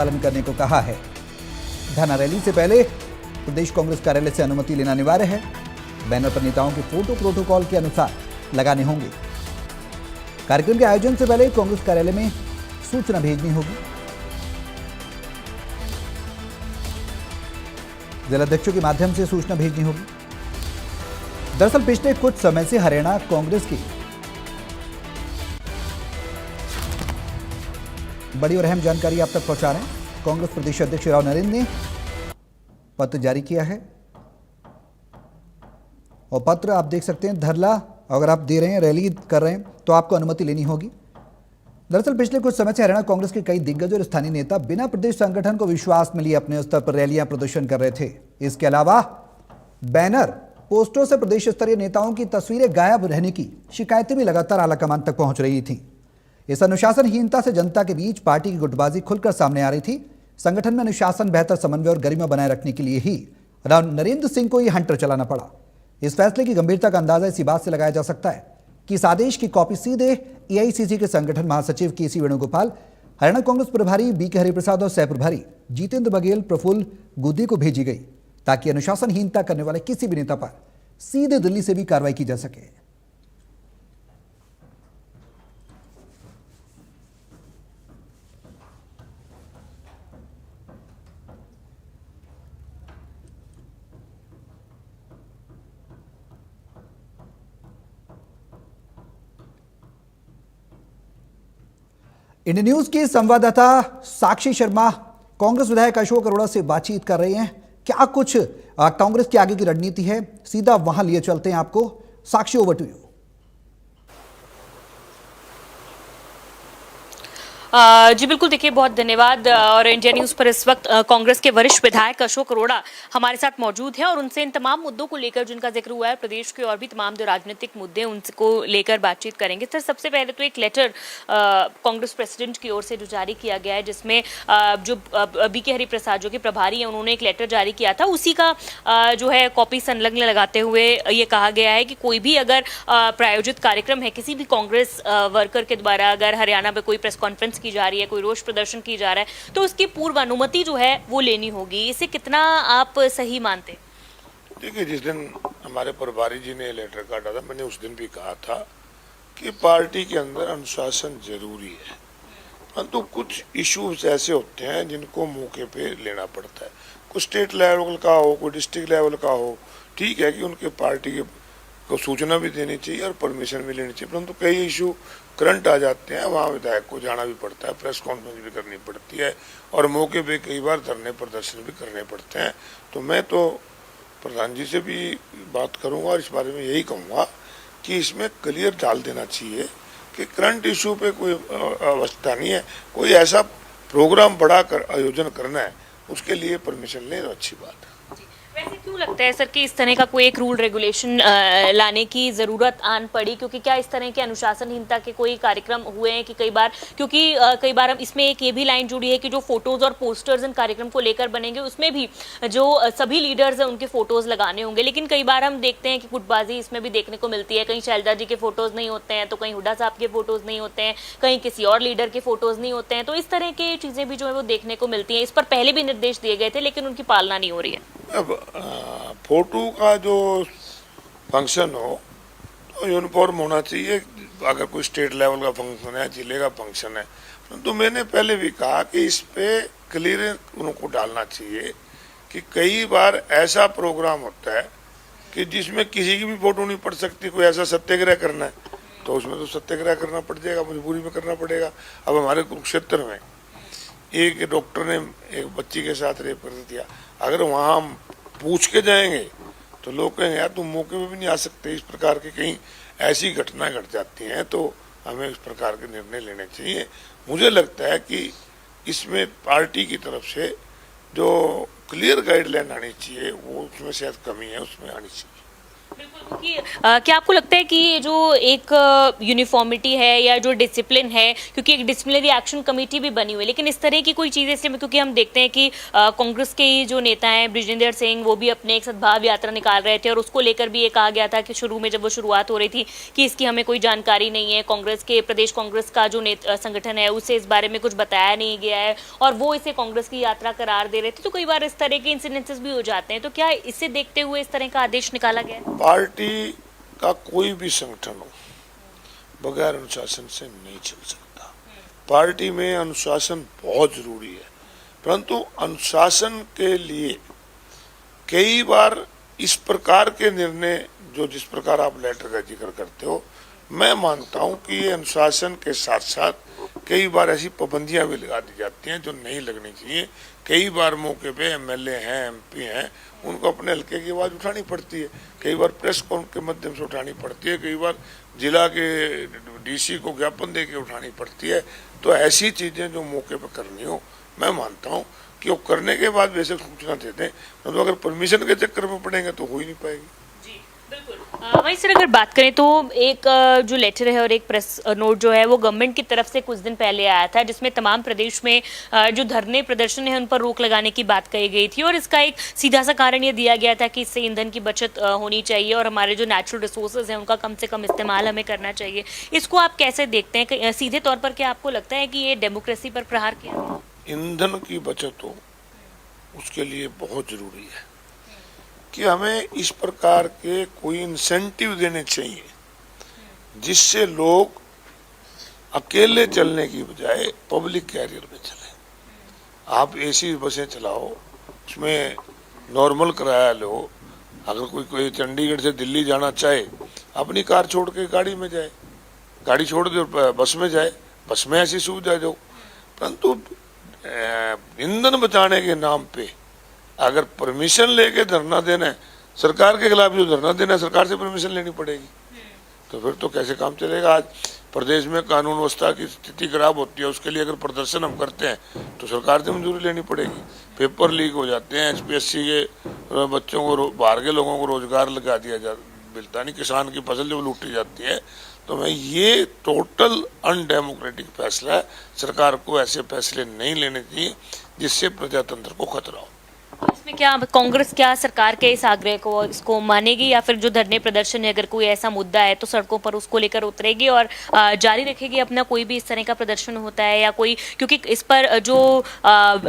पालन करने को कहा है। धरना रैली से पहले प्रदेश कांग्रेस कार्यालय से अनुमति लेना अनिवार्य है। बैनर पर नेताओं के फोटो प्रोटोकॉल के अनुसार लगाने होंगे। कार्यक्रम के आयोजन से पहले कांग्रेस कार्यालय में सूचना भेजनी होगी। जिलाध्यक्षों के माध्यम से सूचना भेजनी होगी। दरअसल पिछले कुछ समय से हरियाणा कांग्रेस की बड़ी और अहम जानकारी आप तक पहुंचा रहे हैं। कांग्रेस प्रदेश अध्यक्ष राव नरेंद्र ने पत्र जारी किया है और पत्र आप देख सकते हैं। धरना अगर आप दे रहे हैं, रैली कर रहे हैं तो आपको अनुमति लेनी होगी। दरअसल पिछले कुछ समय से हरियाणा कांग्रेस के कई दिग्गज और स्थानीय नेता बिना प्रदेश संगठन को विश्वास में लिए अपने स्तर पर रैलियां प्रदर्शन कर रहे थे। इसके अलावा बैनर पोस्टरों से प्रदेश स्तरीय नेताओं की तस्वीरें गायब रहने की शिकायतें भी लगातार आलाकमान तक पहुंच रही थी। इस अनुशासनहीनता से जनता के बीच पार्टी की गुटबाजी खुलकर सामने आ रही थी। संगठन में अनुशासन, बेहतर समन्वय और गरिमा बनाए रखने के लिए ही राव नरेंद्र सिंह को यह हंटर चलाना पड़ा। इस फैसले की गंभीरता का अंदाजा इसी बात से लगाया जा सकता है कि इस आदेश की कॉपी सीधे एआईसीसी के संगठन महासचिव केसी वेणुगोपाल, हरियाणा कांग्रेस प्रभारी बीके हरिप्रसाद और सह प्रभारी जितेंद्र बघेल, प्रफुल्ल गुद्दी को भेजी गई ताकि अनुशासनहीनता करने वाले किसी भी नेता पर सीधे दिल्ली से भी कार्रवाई की जा सके। इंडियन न्यूज की संवाददाता साक्षी शर्मा कांग्रेस विधायक अशोक अरोड़ा से बातचीत कर रहे हैं। क्या कुछ कांग्रेस की आगे की रणनीति है, सीधा वहां लिए चलते हैं आपको। साक्षी, ओवर टू यू। जी बिल्कुल, देखिए बहुत धन्यवाद। और इंडिया न्यूज़ पर इस वक्त कांग्रेस के वरिष्ठ विधायक अशोक अरोड़ा हमारे साथ मौजूद हैं और उनसे इन तमाम मुद्दों को लेकर जिनका जिक्र हुआ है, प्रदेश के और भी तमाम जो राजनीतिक मुद्दे उनको लेकर बातचीत करेंगे। सर, सबसे पहले तो एक लेटर कांग्रेस प्रेसिडेंट की ओर से जो जारी किया गया है, जिसमें जो बीके हरिप्रसाद जो कि प्रभारी हैं, उन्होंने एक लेटर जारी किया था। उसी का जो है कॉपी संलग्न लगाते हुए ये कहा गया है कि कोई भी अगर प्रायोजित कार्यक्रम है किसी भी कांग्रेस वर्कर के द्वारा, अगर हरियाणा में कोई प्रेस कॉन्फ्रेंस की जा रही है, कोई रोष प्रदर्शन की जा रहा है, तो उसकी पूर्व अनुमति जो है वो लेनी होगी। इसे कितना आप सही मानते? देखिए, जिस दिन हमारे प्रभारी जी ने लेटर काटा था, मैंने उस दिन भी कहा था कि पार्टी के अंदर अनुशासन जरूरी है, परंतु कुछ इश्यूज ऐसे होते हैं जिनको मौके पे लेना पड़ता है। कोई स्टेट लेवल का हो, कोई डिस्ट्रिक्ट लेवल का हो, ठीक है कि उनके पार्टी के को सूचना भी देनी चाहिए और परमिशन भी लेनी चाहिए, परंतु कई इशू करंट आ जाते हैं, वहाँ विधायक को जाना भी पड़ता है, प्रेस कॉन्फ्रेंस भी करनी पड़ती है और मौके पे कई बार धरने प्रदर्शन भी करने पड़ते हैं। तो मैं तो प्रधान जी से भी बात करूंगा और इस बारे में यही कहूँगा कि इसमें क्लियर डाल देना चाहिए कि करंट इशू पे कोई अवस्था नहीं है। कोई ऐसा प्रोग्राम बड़ा कर आयोजन करना है, उसके लिए परमिशन लें तो अच्छी बात है। वैसे क्यों लगता है सर कि इस तरह का कोई एक रूल रेगुलेशन लाने की ज़रूरत आन पड़ी? क्योंकि क्या इस तरह के अनुशासनहीनता के कोई कार्यक्रम हुए हैं कि कई बार, क्योंकि कई बार इसमें एक ये भी लाइन जुड़ी है कि जो फोटोज़ और पोस्टर्स इन कार्यक्रम को लेकर बनेंगे उसमें भी जो सभी लीडर्स हैं उनके फोटोज़ लगाने होंगे, लेकिन कई बार हम देखते हैं कि गुटबाजी इसमें भी देखने को मिलती है। कहीं शैलजा जी के फोटोज़ नहीं होते हैं, तो कहीं हुड्डा साहब के फोटोज़ नहीं होते हैं, कहीं किसी और लीडर के फोटोज़ नहीं होते हैं। तो इस तरह की चीज़ें भी जो है वो देखने को मिलती हैं। इस पर पहले भी निर्देश दिए गए थे लेकिन उनकी पालना नहीं हो रही है। अब फोटो का जो फंक्शन हो तो यूनिफॉर्म होना चाहिए। अगर कोई स्टेट लेवल का फंक्शन है, जिले का फंक्शन है, तो मैंने पहले भी कहा कि इस पे क्लियर उनको डालना चाहिए कि कई बार ऐसा प्रोग्राम होता है कि जिसमें किसी की भी फोटो नहीं पड़ सकती। कोई ऐसा सत्याग्रह करना है तो उसमें तो सत्याग्रह करना पड़ जाएगा, मजबूरी में करना पड़ेगा। अब हमारे कुरुक्षेत्र में एक डॉक्टर ने एक बच्ची के साथ रेप कर दिया। अगर वहाँ हम पूछ के जाएंगे तो लोग कहेंगे यार तुम मौके पे भी नहीं आ सकते। इस प्रकार की कहीं ऐसी घटनाएं घट जाती हैं तो हमें इस प्रकार के निर्णय लेने चाहिए। मुझे लगता है कि इसमें पार्टी की तरफ से जो क्लियर गाइडलाइन आनी चाहिए वो उसमें शायद कमी है, उसमें आनी चाहिए। बिल्कुल, क्योंकि क्या आपको लगता है कि ये जो एक यूनिफॉर्मिटी है या जो डिसिप्लिन है, क्योंकि एक डिसिप्लिनरी एक्शन कमेटी भी बनी हुई है, लेकिन इस तरह की कोई चीज़ ऐसे, क्योंकि हम देखते हैं कि कांग्रेस के ही जो नेता हैं बृजेंद्र सिंह, वो भी अपने एक सद्भाव यात्रा निकाल रहे थे और उसको लेकर भी ये कहा गया था कि शुरू में जब वो शुरुआत हो रही थी कि इसकी हमें कोई जानकारी नहीं है, कांग्रेस के प्रदेश कांग्रेस का जो संगठन है उसे इस बारे में कुछ बताया नहीं गया है और वो इसे कांग्रेस की यात्रा करार दे रहे थे। तो कई बार इस तरह के इंसिडेंसेस भी हो जाते हैं, तो क्या इसे देखते हुए इस तरह का आदेश निकाला गया है? पार्टी का कोई भी संगठन हो बगैर अनुशासन से नहीं चल सकता। पार्टी में अनुशासन बहुत जरूरी है, परंतु अनुशासन के लिए कई बार इस प्रकार के निर्णय जो जिस प्रकार आप लेटर का जिक्र करते हो, मैं मानता हूं कि ये अनुशासन के साथ साथ कई बार ऐसी पाबंदियां भी लगा दी जाती हैं जो नहीं लगनी चाहिए। कई बार मौके पे एमएलए हैं, एमपी हैं, उनको अपने हल्के की आवाज़ उठानी पड़ती है, कई बार प्रेस कॉन्फ्रेंस के माध्यम से उठानी पड़ती है, कई बार जिला के डीसी को ज्ञापन दे के उठानी पड़ती है। तो ऐसी चीज़ें जो मौके पर करनी हो, मैं मानता हूँ कि वो करने के बाद वैसे सूचना देते हैं, तो अगर परमिशन के चक्कर में पड़ेंगे तो हो ही नहीं पाएगी। वहीं सर अगर बात करें तो एक जो लेटर है और एक प्रेस नोट जो है वो गवर्नमेंट की तरफ से कुछ दिन पहले आया था, जिसमें तमाम प्रदेश में जो धरने प्रदर्शन है उन पर रोक लगाने की बात कही गई थी और इसका एक सीधा सा कारण ये दिया गया था कि इससे ईंधन की बचत होनी चाहिए और हमारे जो नेचुरल रिसोर्सेज हैं उनका कम से कम इस्तेमाल हमें करना चाहिए। इसको आप कैसे देखते हैं? सीधे तौर पर क्या आपको लगता है कि ये डेमोक्रेसी पर प्रहार किया? ईंधन की बचत हो उसके लिए बहुत जरूरी है कि हमें इस प्रकार के कोई इंसेंटिव देने चाहिए जिससे लोग अकेले चलने की बजाय पब्लिक कैरियर में चले। आप एसी बसें चलाओ, उसमें नॉर्मल किराया लो। अगर कोई चंडीगढ़ से दिल्ली जाना चाहे, अपनी कार छोड़ के गाड़ी में जाए, गाड़ी छोड़ दे बस में जाए, बस में ऐसी सुविधा दो। परंतु ईंधन बचाने के नाम पे अगर परमिशन लेके धरना देना है, सरकार के खिलाफ जो धरना देना है सरकार से परमिशन लेनी पड़ेगी, तो फिर तो कैसे काम चलेगा। आज प्रदेश में कानून व्यवस्था की स्थिति खराब होती है, उसके लिए अगर प्रदर्शन हम करते हैं तो सरकार से मंजूरी लेनी पड़ेगी। पेपर लीक हो जाते हैं, एचपीएससी के बच्चों को, बाहर के लोगों को रोजगार लगा दिया मिलता नहीं, किसान की फसल जो लूटी जाती है। तो मैं ये टोटल अनडेमोक्रेटिक फैसला है। सरकार को ऐसे फैसले नहीं लेने चाहिए जिससे प्रजातंत्र को खतरा हो। इसमें क्या कांग्रेस क्या सरकार के इस आग्रह को इसको मानेगी या फिर जो धरने प्रदर्शन है, अगर कोई ऐसा मुद्दा है तो सड़कों पर उसको लेकर उतरेगी और जारी रखेगी अपना कोई भी इस तरह का प्रदर्शन होता है या कोई, क्योंकि इस पर जो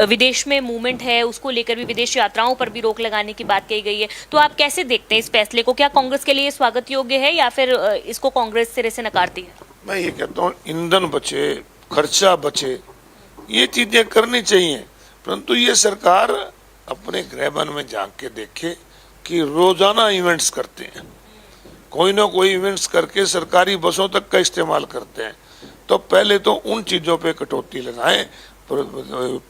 विदेश में मूवमेंट है उसको लेकर भी, विदेश यात्राओं पर भी रोक लगाने की बात कही गई है। तो आप कैसे देखते हैं इस फैसले को? क्या कांग्रेस के लिए स्वागत योग्य है या फिर इसको कांग्रेस सिरे से नकारती है? मैं ये कहता हूँ ईंधन बचे, खर्चा बचे, ये चीजें करनी चाहिए, परंतु ये सरकार अपने गृहबन में झांक के देखे कि रोजाना इवेंट्स करते हैं, कोई ना कोई इवेंट्स करके सरकारी बसों तक का इस्तेमाल करते हैं। तो पहले तो उन चीजों पे कटौती लगाएं।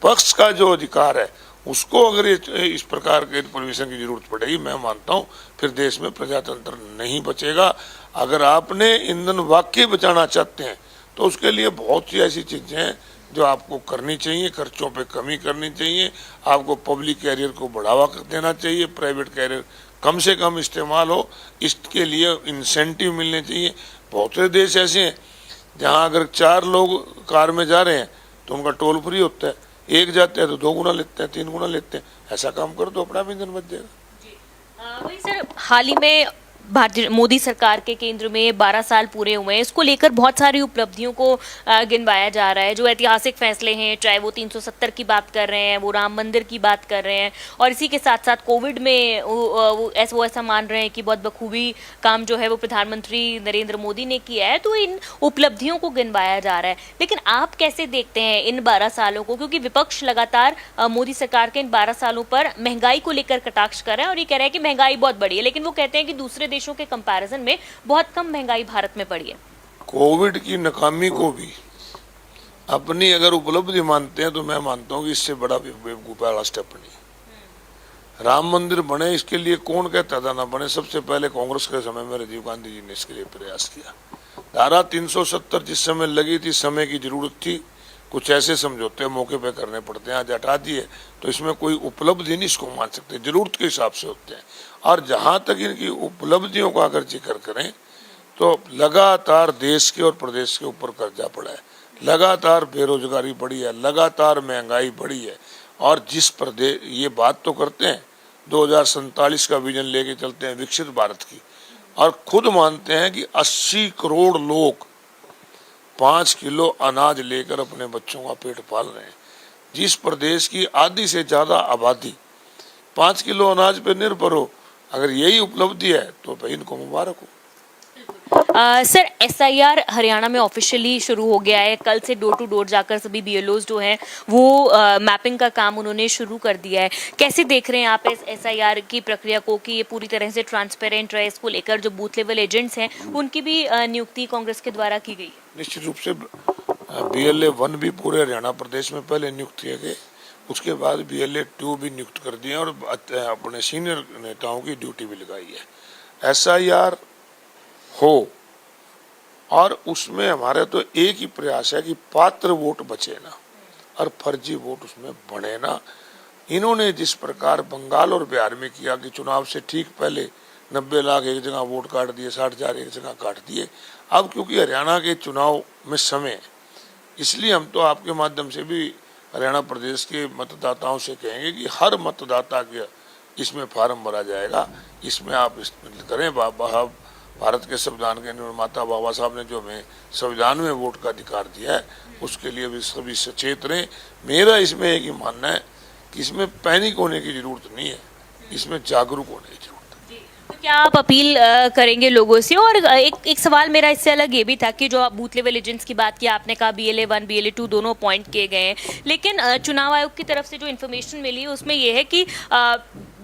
पक्ष का जो अधिकार है उसको अगर इस प्रकार के परमिशन की जरूरत पड़ेगी, मैं मानता हूँ फिर देश में प्रजातंत्र नहीं बचेगा। अगर आपने ईंधन वाकई बचाना चाहते हैं तो उसके लिए बहुत सी ऐसी चीजें हैं जो आपको करनी चाहिए। खर्चों पे कमी करनी चाहिए, आपको पब्लिक कैरियर को बढ़ावा देना चाहिए, प्राइवेट कैरियर कम से कम इस्तेमाल हो, इसके लिए इंसेंटिव मिलने चाहिए। बहुत से देश ऐसे हैं जहां अगर 4 लोग कार में जा रहे हैं तो उनका टोल फ्री होता है, एक जाते हैं तो 2 गुना लेते हैं, 3 गुना लेते हैं। ऐसा काम करो तो अपना भी ईंधन बच जाएगा। वही सर, हाल ही में भारतीय मोदी सरकार के केंद्र में 12 साल पूरे हुए हैं, इसको लेकर बहुत सारी उपलब्धियों को गिनवाया जा रहा है। जो ऐतिहासिक फैसले हैं, चाहे वो 370 की बात कर रहे हैं, वो राम मंदिर की बात कर रहे हैं, और इसी के साथ साथ कोविड में वो ऐसा मान रहे हैं कि बहुत बखूबी काम जो है वो प्रधानमंत्री नरेंद्र मोदी ने किया है। तो इन उपलब्धियों को गिनवाया जा रहा है, लेकिन आप कैसे देखते हैं इन 12 सालों को? क्योंकि विपक्ष लगातार मोदी सरकार के इन 12 सालों पर महंगाई को लेकर कटाक्ष कर रहा है और ये कह रहा है कि महंगाई बहुत बढ़ी है, लेकिन वो कहते हैं कि दूसरे देशों के कंपैरिजन में बहुत कम महंगाई भारत में पड़ी है। कोविड की नाकामी को भी अपनी अगर उपलब्धि मानते हैं तो मैं मानता हूं कि इससे बड़ा बेवकूफ वाला स्टेप नहीं। राम मंदिर बने, इसके लिए कौन कहता था ना बने? सबसे पहले कांग्रेस के समय में राजीव गांधी जी ने इसके लिए प्रयास किया। धारा 370 जिस समय लगी थी, समय की जरूरत थी, कुछ ऐसे समझौते मौके पे करने पड़ते हैं, आज हटा दिए तो इसमें कोई उपलब्धि नहीं इसको मान सकते, जरूरत के हिसाब से होते हैं। और जहां तक इनकी उपलब्धियों का अगर जिक्र करें तो लगातार देश के और प्रदेश के ऊपर कर्जा पड़ा है, लगातार बेरोजगारी बढ़ी है, लगातार महंगाई बढ़ी है। और जिस प्रदेश ये बात तो करते हैं 2047 का विजन लेके चलते हैं विकसित भारत की, और खुद मानते हैं कि 80 करोड़ लोग 5 किलो अनाज लेकर अपने बच्चों का पेट पाल रहे हैं। जिस प्रदेश की आधी से ज्यादा आबादी 5 किलो अनाज पर निर्भर हो, अगर यही उपलब्धि है तो भाई इनको मुबारक हो। सर, एसआईआर हरियाणा में ऑफिशियली शुरू हो गया है। कल से डोर टू डोर जाकर सभी बीएलओज जो हैं वो मैपिंग का काम उन्होंने शुरू कर दिया है। कैसे देख रहे हैं आप इस एसआईआर की प्रक्रिया को कि ये पूरी तरह से ट्रांसपेरेंट रहे? इसको लेकर जो बूथ लेवल एजेंट्स हैं उनकी भी नियुक्ति कांग्रेस के द्वारा की गई? निश्चित रूप से BLA 1 भी पूरे हरियाणा प्रदेश में पहले नियुक्त किए गए, उसके बाद BLA 2 भी नियुक्त कर दिए और अपने सीनियर नेताओं की ड्यूटी भी लगाई है। SIR हो और उसमें हमारे तो एक ही प्रयास है कि पात्र वोट बचे ना और फर्जी वोट उसमें बढ़े ना। इन्होंने जिस प्रकार बंगाल और बिहार में किया कि चुनाव से ठीक पहले 90 लाख एक जगह वोट काट दिए, 60,000 एक जगह काट दिए। अब क्योंकि हरियाणा के चुनाव में समय है, इसलिए हम तो आपके माध्यम से भी हरियाणा प्रदेश के मतदाताओं से कहेंगे कि हर मतदाता के इसमें फार्म भरा जाएगा, इसमें आप करें। भारत के संविधान के निर्माता बाबा साहब ने जो हमें संविधान में वोट का अधिकार दिया है, उसके लिए भी सभी सचेत रहें। मेरा इसमें एक ही मानना है कि इसमें पैनिक होने की जरूरत नहीं है, इसमें जागरूक होने की जरूरत है। तो क्या आप अपील करेंगे लोगों से? और एक सवाल मेरा इससे अलग ये भी था कि जो आप बूथ लेवल एजेंट्स की बात की, आपने कहा BLA 1 BLA 2 दोनों अपॉइंट किए गए हैं, लेकिन चुनाव आयोग की तरफ से जो इन्फॉर्मेशन मिली है उसमें यह है कि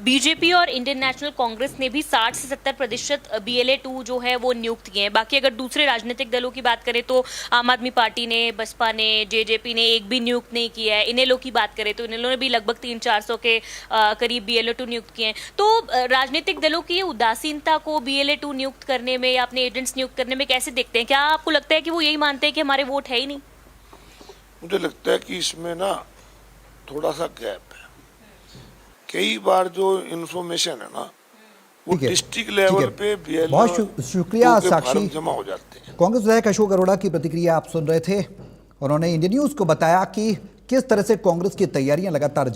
बीजेपी और इंडियन नेशनल कांग्रेस ने भी 60 से 70% BLA 2 जो है वो नियुक्त किए हैं। बाकी अगर दूसरे राजनीतिक दलों की बात करें तो आम आदमी पार्टी ने, बसपा ने, JJP ने एक भी नियुक्त नहीं किया है। इनेलो की बात करें तो इनेलो ने भी लगभग 300-400 के करीब BLA 2 नियुक्त किए हैं। तो राजनीतिक दलों की उदासीनता को BLA 2 नियुक्त करने में या अपने एजेंट्स नियुक्त करने में कैसे देखते हैं? क्या आपको लगता है कि वो यही मानते हैं कि हमारे वोट है ही नहीं? मुझे लगता है कि इसमें ना थोड़ा सा गैप है। कई बार जो इन्फॉर्मेशन है ना वो डिस्ट्रिक्ट लेवल पे BLA बहुत शुक्रिया साक्षी, जमा हो जाते हैं। कांग्रेस विधायक अशोक अरोड़ा की प्रतिक्रिया आप सुन रहे थे। उन्होंने इंडिया न्यूज को बताया कि किस तरह से कांग्रेस की तैयारियां लगातार